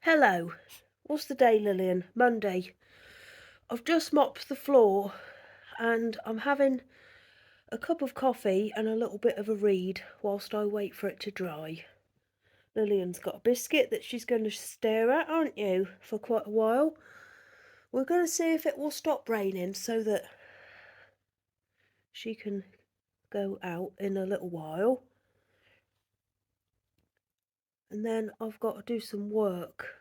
Hello. What's the day, Lillian? Monday. I've just mopped the floor and I'm having a cup of coffee and a little bit of a read whilst I wait for it to dry. Lillian's got a biscuit that she's going to stare at, aren't you, for quite a while. We're going to see if it will stop raining so that she can go out in a little while. And then I've got to do some work.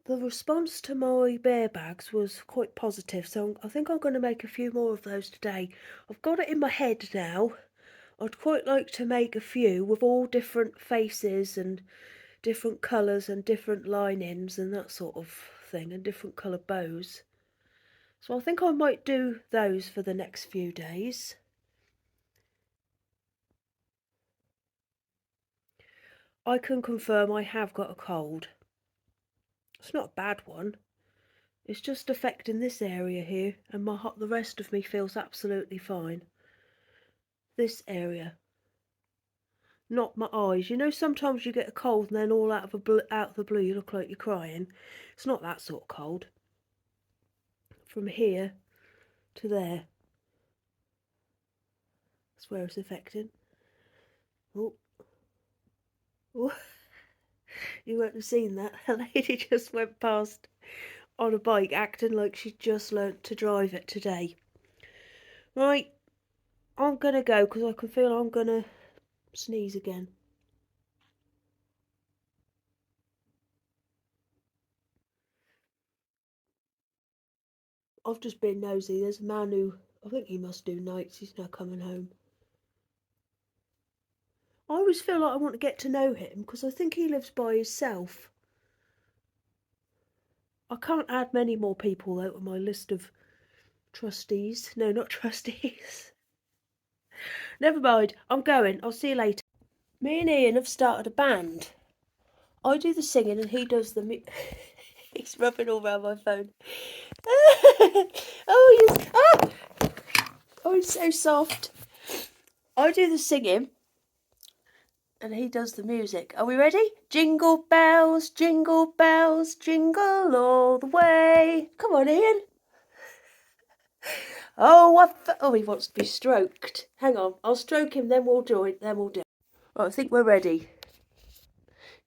The response to my bear bags was quite positive, so I think I'm going to make a few more of those today. I've got it in my head now. I'd quite like to make a few with all different faces and different colours and different linings and that sort of thing, and different colour bows. So I think I might do those for the next few days. I can confirm I have got a cold. It's not a bad one. It's just affecting this area here, and the rest of me feels absolutely fine. This area, not my eyes. You know, sometimes you get a cold and then all out of the blue you look like you're crying. It's not that sort of cold. From here to there, that's where it's affecting. Oh, oh. You won't have seen that. A lady just went past on a bike acting like she just learnt to drive it today. Right, I'm gonna go because I can feel I'm gonna sneeze again. I've just been nosy. There's a man who, I think he must do nights. He's now coming home. I always feel like I want to get to know him because I think he lives by himself. I can't add many more people though to my list of trustees. No, not trustees. Never mind, I'm going. I'll see you later. Me and Ian have started a band. I do the singing and he does the He's rubbing all around my phone. Oh, he's... Ah! Oh, he's so soft. I do the singing and he does the music. Are we ready? Jingle bells, jingle jingle all the way. Come on, Ian. Oh, he wants to be stroked. Hang on, I'll stroke him, then we'll do it. Right, I think we're ready.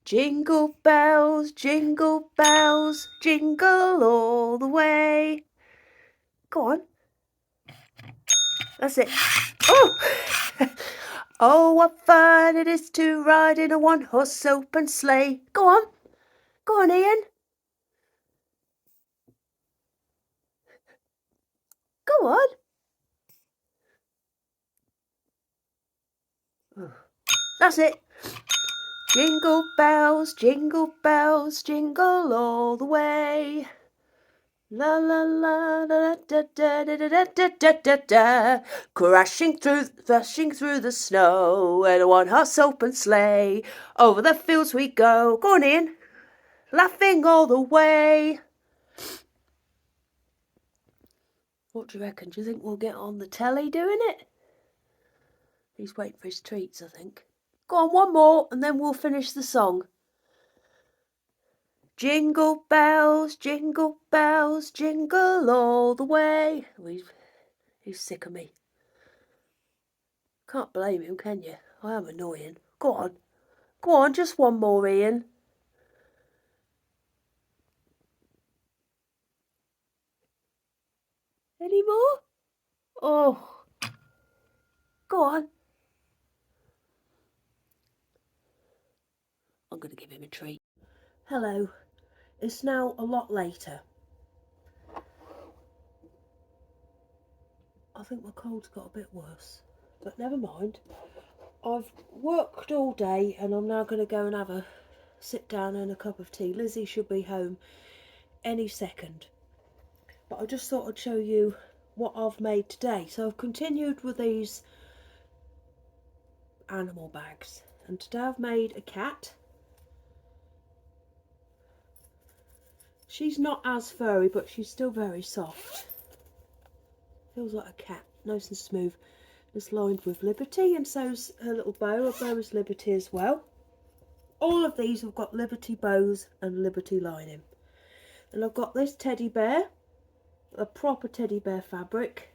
Jingle bells, jingle all the way. Go on. That's it. Oh! Oh, what fun it is to ride in a one-horse open sleigh. Go on. Go on, Ian. Go on. That's it. Jingle bells, jingle all the way. La la la da da da da da da da da da. Crashing through the snow in a one-horse open sleigh. Over the fields we go. Go on, Ian. Laughing all the way. What do you reckon? Do you think we'll get on the telly doing it? He's waiting for his treats, I think. Go on, one more, and then we'll finish the song. Jingle bells, jingle all the way. He's sick of me. Can't blame him, can you? I am annoying. Go on, just one more, Ian. Any more? Oh, go on. I'm going to give him a treat. Hello. It's now a lot later. I think my cold's got a bit worse, but never mind. I've worked all day and I'm now going to go and have a sit down and a cup of tea. Lizzie should be home any second. But I just thought I'd show you what I've made today. So I've continued with these animal bags. And today I've made a cat. She's not as furry, but she's still very soft. Feels like a cat, nice and smooth. It's lined with Liberty, and so's her little bow. Her bow is Liberty as well. all of these have got Liberty bows and Liberty lining. And I've got this teddy bear, a proper teddy bear fabric.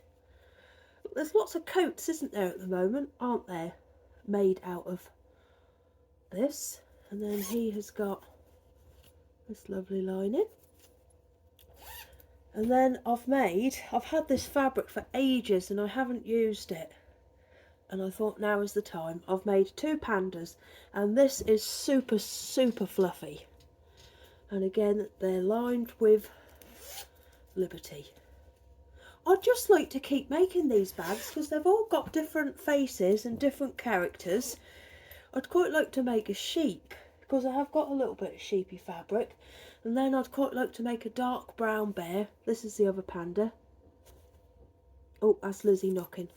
There's lots of coats, isn't there, at the moment, aren't there, made out of this. And then he has got this lovely lining. And then I've had this fabric for ages and I haven't used it. And I thought now is the time. I've made 2 pandas and this is super, super fluffy. And again, they're lined with Liberty. I'd just like to keep making these bags because they've all got different faces and different characters. I'd quite like to make a sheep because I have got a little bit of sheepy fabric. And then I'd quite like to make a dark brown bear. This is the other panda. Oh, that's Lizzie knocking.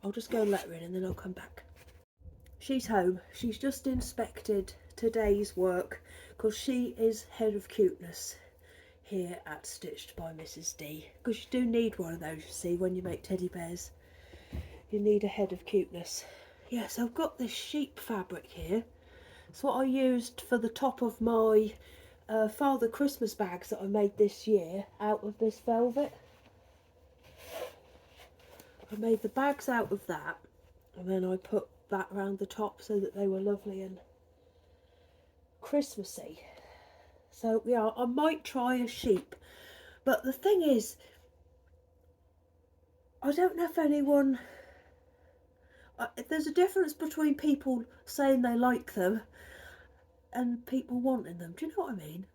I'll just go and let her in and then I'll come back. She's home. She's just inspected today's work because she is head of cuteness here at Stitched by Mrs. D. Because you do need one of those, you see, when you make teddy bears. You need a head of cuteness. Yes, I've got this sheep fabric here. It's what I used for the top of my Father Christmas bags that I made this year out of this velvet. I made the bags out of that and then I put that around the top so that they were lovely and Christmassy. So yeah, I might try a sheep, but the thing is, I don't know if anyone, there's a difference between people saying they like them and people wanting them, do you know what I mean?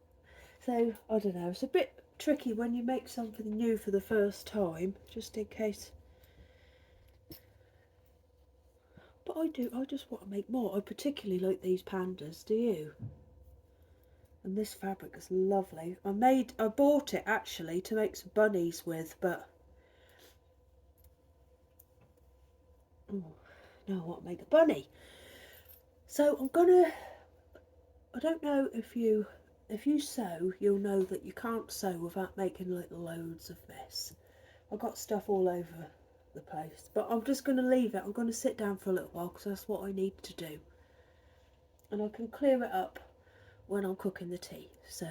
So I don't know, it's a bit tricky when you make something new for the first time, just in case. But I just want to make more. I particularly like these pandas, do you? And this fabric is lovely. I bought it actually to make some bunnies with, but oh, no, I want to make a bunny. So I don't know if you sew, you'll know that you can't sew without making like loads of mess. I've got stuff all over the place, but I'm just going to leave it. I'm going to sit down for a little while because that's what I need to do. And I can clear it up when I'm cooking the tea, so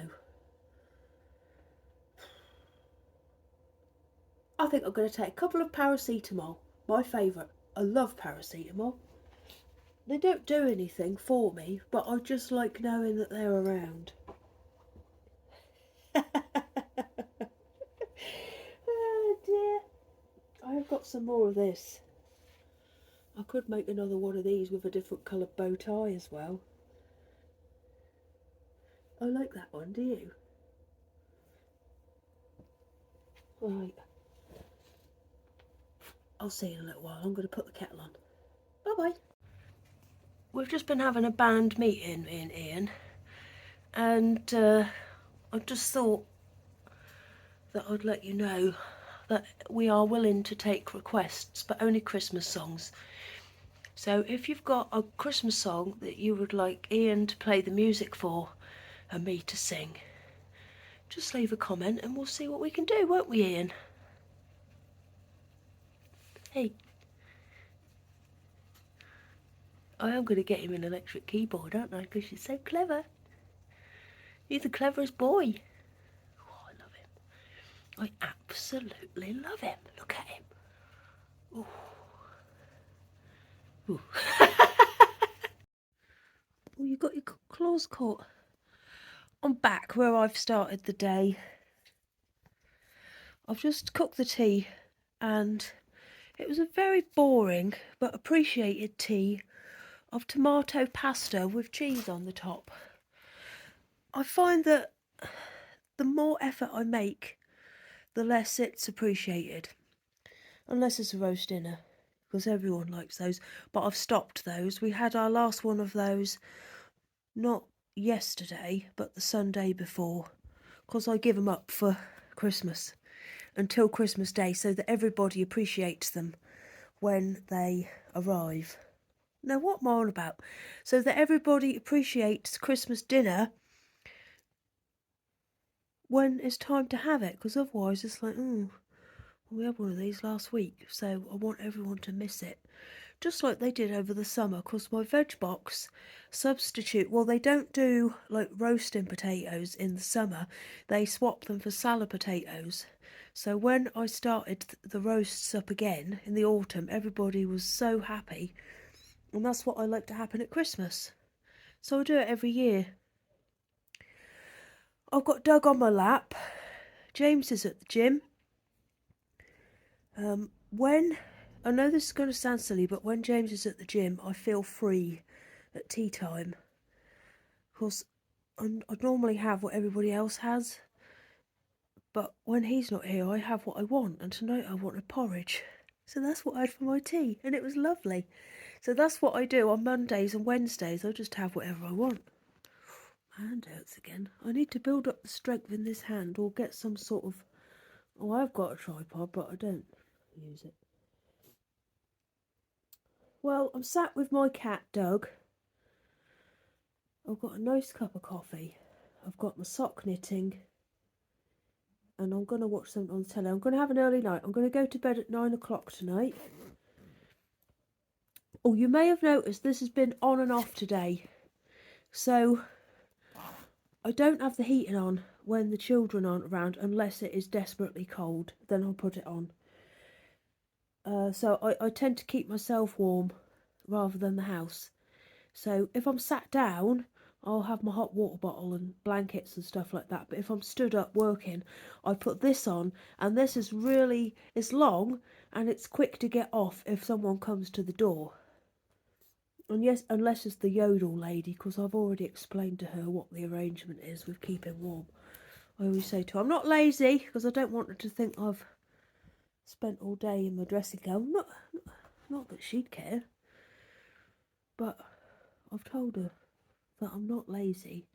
I think I'm going to take a couple of paracetamol, my favourite. I love paracetamol. They don't do anything for me, but I just like knowing that they're around. Oh dear. I have got some more of this. I could make another one of these with a different coloured bow tie as well. I like that one, do you? Right. I'll see you in a little while. I'm going to put the kettle on. Bye-bye. We've just been having a band meeting, me and Ian. And I just thought that I'd let you know that we are willing to take requests, but only Christmas songs. So if you've got a Christmas song that you would like Ian to play the music for and me to sing, just leave a comment and we'll see what we can do, won't we, Ian? Hey. I am going to get him an electric keyboard, aren't I? Because she's so clever. He's the cleverest boy. Oh, I love him. I absolutely love him. Look at him. Ooh. Ooh. Oh, you got your claws caught. I'm back where I've started the day. I've just cooked the tea and it was a very boring but appreciated tea of tomato pasta with cheese on the top. I find that the more effort I make, the less it's appreciated. Unless it's a roast dinner, because everyone likes those. But I've stopped those. We had our last one of those not yesterday, but the Sunday before, because I give them up for Christmas until Christmas Day so that everybody appreciates them when they arrive. Now, what am I on about? So that everybody appreciates Christmas dinner when it's time to have it, because otherwise it's like, we had one of these last week, so I want everyone to miss it. just like they did over the summer, because my veg box substitute, well, they don't do like roasting potatoes in the summer, they swap them for salad potatoes. So when I started the roasts up again in the autumn, everybody was so happy, and that's what I like to happen at Christmas. So I do it every year. I've got Doug on my lap. James is at the gym. When I know this is going to sound silly, but when James is at the gym, I feel free at tea time. Because I normally have what everybody else has, but when he's not here, I have what I want. And tonight I wanted porridge. So that's what I had for my tea, and it was lovely. So that's what I do on Mondays and Wednesdays. I just have whatever I want. My hand hurts again. I need to build up the strength in this hand or get some sort of... Oh, I've got a tripod, but I don't use it. Well, I'm sat with my cat, Doug. I've got a nice cup of coffee. I've got my sock knitting. And I'm going to watch something on the telly. I'm going to have an early night. I'm going to go to bed at 9 o'clock tonight. Oh, you may have noticed this has been on and off today. So I don't have the heating on when the children aren't around unless it is desperately cold. Then I'll put it on. So I tend to keep myself warm rather than the house. So if I'm sat down, I'll have my hot water bottle and blankets and stuff like that. But if I'm stood up working, I put this on, and this is really, it's long and it's quick to get off if someone comes to the door. And yes, unless it's the yodel lady, because I've already explained to her what the arrangement is with keeping warm. I always say to her, I'm not lazy, because I don't want her to think I've spent all day in my dressing gown. Not that she'd care. But I've told her that I'm not lazy,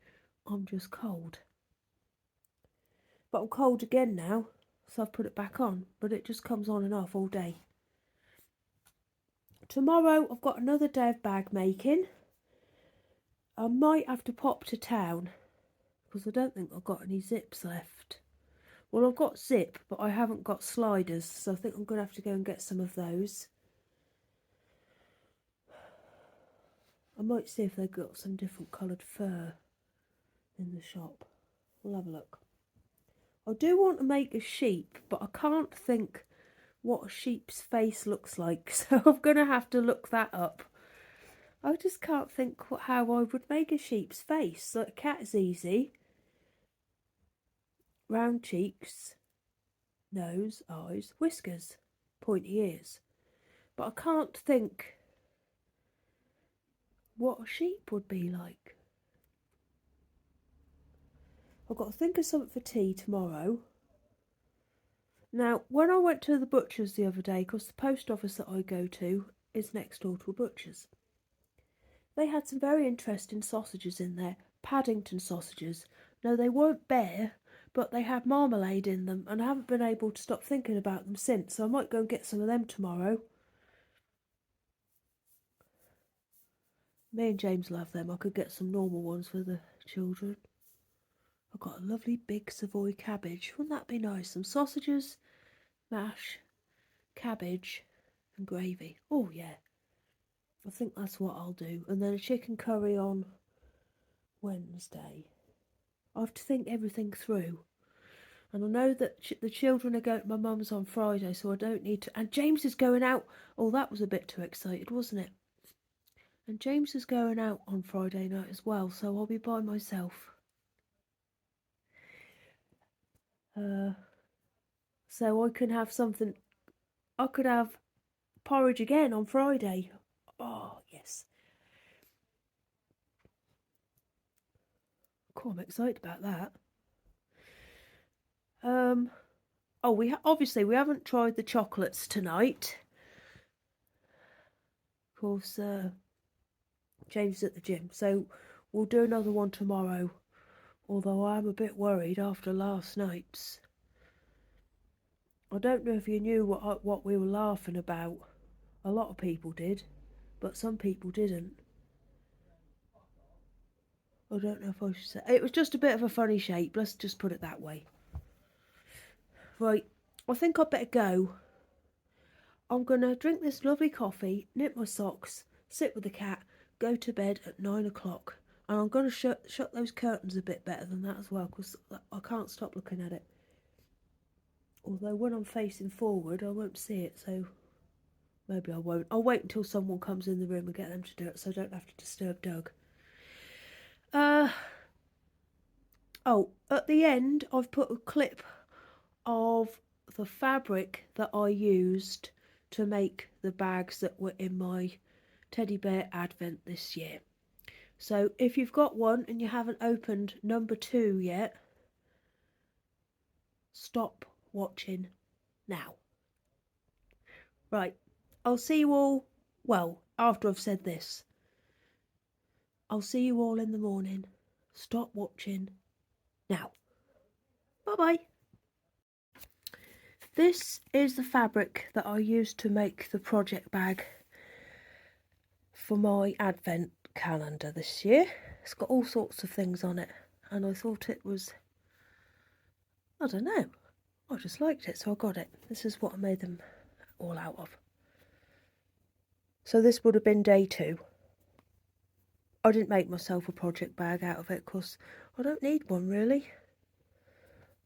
I'm just cold. But I'm cold again now, so I've put it back on, but it just comes on and off all day. Tomorrow I've got another day of bag making. I might have to pop to town, because I don't think I've got any zips left. Well, I've got zip, but I haven't got sliders, so I think I'm going to have to go and get some of those. I might see if they've got some different coloured fur in the shop. We'll have a look. I do want to make a sheep, but I can't think what a sheep's face looks like, so I'm going to have to look that up. I just can't think how I would make a sheep's face. So a cat is easy. Round cheeks, nose, eyes, whiskers, pointy ears. But I can't think what a sheep would be like. I've got to think of something for tea tomorrow. Now, when I went to the butcher's the other day, because the post office that I go to is next door to a butcher's, they had some very interesting sausages in there. Paddington sausages. No, they weren't bare, but they had marmalade in them, and I haven't been able to stop thinking about them since, so I might go and get some of them tomorrow. Me and James love them. I could get some normal ones for the children. I've got a lovely big Savoy cabbage. Wouldn't that be nice? Some sausages, mash, cabbage, and gravy. Oh, yeah. I think that's what I'll do. And then a chicken curry on Wednesday. I have to think everything through. And I know that the children are going to my mum's on Friday, so I don't need to... And James is going out. Oh, that was a bit too excited, wasn't it? And James is going out on Friday night as well, so I'll be by myself. So I can have something... I could have porridge again on Friday. Oh, yes. Cool, I'm excited about that. Oh, obviously we haven't tried the chocolates tonight. Of course, James is at the gym, so we'll do another one tomorrow. Although I'm a bit worried after last night's. I don't know if you knew what we were laughing about. A lot of people did, but some people didn't. I don't know if I should say. It was just a bit of a funny shape, let's just put it that way. Right, I think I'd better go. I'm going to drink this lovely coffee, knit my socks, sit with the cat, go to bed at 9 o'clock. And I'm going to shut those curtains a bit better than that as well, because I can't stop looking at it. Although when I'm facing forward, I won't see it, so maybe I won't. I'll wait until someone comes in the room and get them to do it, so I don't have to disturb Doug. Oh, at the end, I've put a clip of the fabric that I used to make the bags that were in my teddy bear advent this year. So if you've got one and you haven't opened number 2 yet, stop watching now. Right, I'll see you all, well, after I've said this. I'll see you all in the morning. Stop watching now. Bye-bye. This is the fabric that I used to make the project bag for my advent calendar this year. It's got all sorts of things on it, and I thought it was, I don't know, I just liked it, so I got it. This is what I made them all out of. So this would have been day 2. I didn't make myself a project bag out of it because I don't need one really.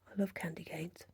I love candy canes.